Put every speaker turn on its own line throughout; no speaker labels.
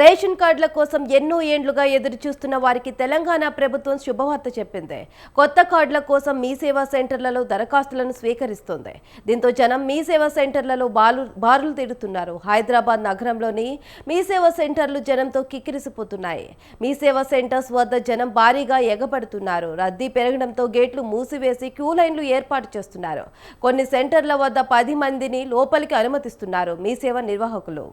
Ration కార్డుల కోసం ఎన్నో ఏండ్లుగా ఎదురు చూస్తున్న వారికి తెలంగాణ ప్రభుత్వం శుభవార్త చెప్పింది. కొత్త కార్డుల కోసం మీ సేవా సెంటర్లలో దరఖాస్తులను స్వీకరిస్తోంది. దీంతో జనం మీ సేవా సెంటర్లలో బారులు తీరుతున్నారు. హైదరాబాద్ నగరంలోని మీ సేవా సెంటర్లు జనంతో కిక్కిరిసిపోతున్నాయి. మీ సేవా సెంటర్స్ వద్ద జనం భారీగా ఎగబడుతున్నారు. రద్దీ పెరగడంతో గేట్లు మూసివేసి క్యూ లైన్లు ఏర్పాటు చేస్తున్నారు. కొన్ని సెంటర్ల వద్ద 10 మందిని లోపలికి అనుమతిస్తున్నారు మీ సేవ నిర్వాహకులు.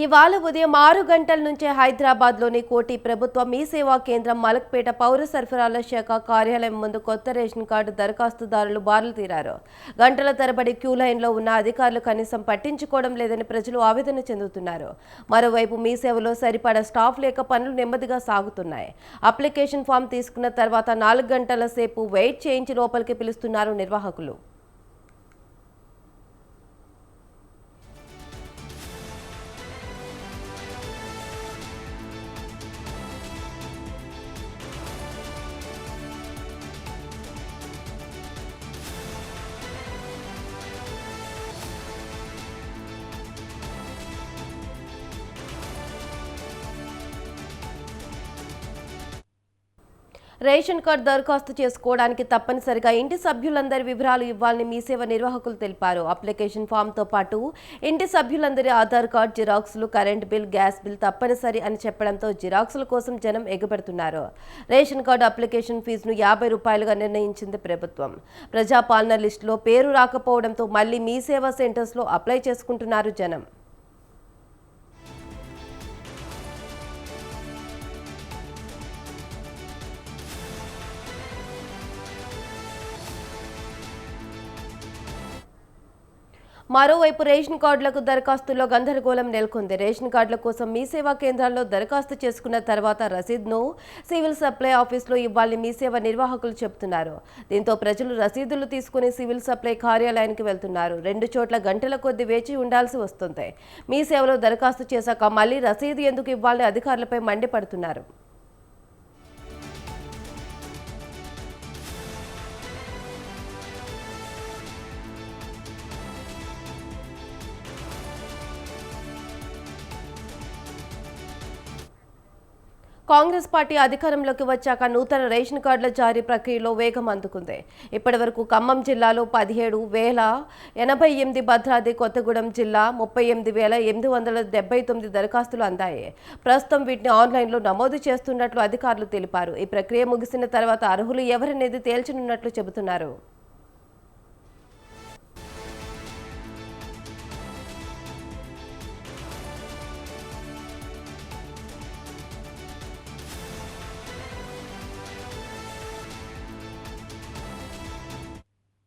ఇవాళ ఉదయం 6 గంటల నుంచే హైదరాబాద్లోని కోటి ప్రభుత్వ మీ సేవా కేంద్రం మలక్పేట పౌర సరఫరాల శాఖ కార్యాలయం ముందు కొత్త రేషన్ కార్డు దరఖాస్తుదారులు బారులు తీరారు. గంటల తరబడి క్యూ లైన్లో ఉన్న అధికారులు కనీసం పట్టించుకోవడం లేదని ప్రజలు ఆవేదన చెందుతున్నారు. మరోవైపు మీ సేవలో సరిపడా స్టాఫ్ లేక పనులు నెమ్మదిగా సాగుతున్నాయి. అప్లికేషన్ ఫామ్ తీసుకున్న తర్వాత 4 గంటల సేపు వెయిట్ చేయించి లోపలికి పిలుస్తున్నారు నిర్వాహకులు. రేషన్ కార్డు దరఖాస్తు చేసుకోవడానికి తప్పనిసరిగా ఇంటి సభ్యులందరి వివరాలు ఇవ్వాలని మీ సేవ నిర్వాహకులు తెలిపారు. అప్లికేషన్ ఫామ్తో పాటు ఇంటి సభ్యులందరి ఆధార్ కార్డు జిరాక్సులు, కరెంట్ బిల్, గ్యాస్ బిల్ తప్పనిసరి అని చెప్పడంతో జిరాక్సుల కోసం జనం ఎగబడుతున్నారు. రేషన్ కార్డు అప్లికేషన్ ఫీజును 50 రూపాయలుగా నిర్ణయించింది ప్రభుత్వం. ప్రజాపాలన లిస్టులో పేరు రాకపోవడంతో మళ్లీ మీ సేవా సెంటర్స్లో అప్లై చేసుకుంటున్నారు జనం. మరోవైపు రేషన్ కార్డులకు దరఖాస్తుల్లో గందరగోళం నెలకొంది. రేషన్ కార్డుల కోసం మీ సేవా కేంద్రాల్లో దరఖాస్తు చేసుకున్న తర్వాత రసీదును సివిల్ సప్లై ఆఫీసులో ఇవ్వాలని మీ సేవ నిర్వాహకులు చెబుతున్నారు. దీంతో ప్రజలు రసీదులు తీసుకుని సివిల్ సప్లై కార్యాలయానికి వెళ్తున్నారు. 2 చోట్ల గంటల కొద్దీ వేచి ఉండాల్సి వస్తుంది. మీ సేవలో దరఖాస్తు చేశాక మళ్లీ రసీదు ఎందుకు ఇవ్వాలని అధికారులపై మండిపడుతున్నారు. కాంగ్రెస్ పార్టీ అధికారంలోకి వచ్చాక నూతన రేషన్ కార్డుల జారీ ప్రక్రియలో వేగం అందుకుంది. ఇప్పటివరకు ఖమ్మం జిల్లాలో 17,088, భద్రాద్రి కొత్తగూడెం జిల్లా 38,879 దరఖాస్తులు అందాయి. ప్రస్తుతం వీటిని ఆన్లైన్లో నమోదు చేస్తున్నట్లు అధికారులు తెలిపారు. ఈ ప్రక్రియ ముగిసిన తర్వాత అర్హులు ఎవరనేది తేల్చనున్నట్లు చెబుతున్నారు.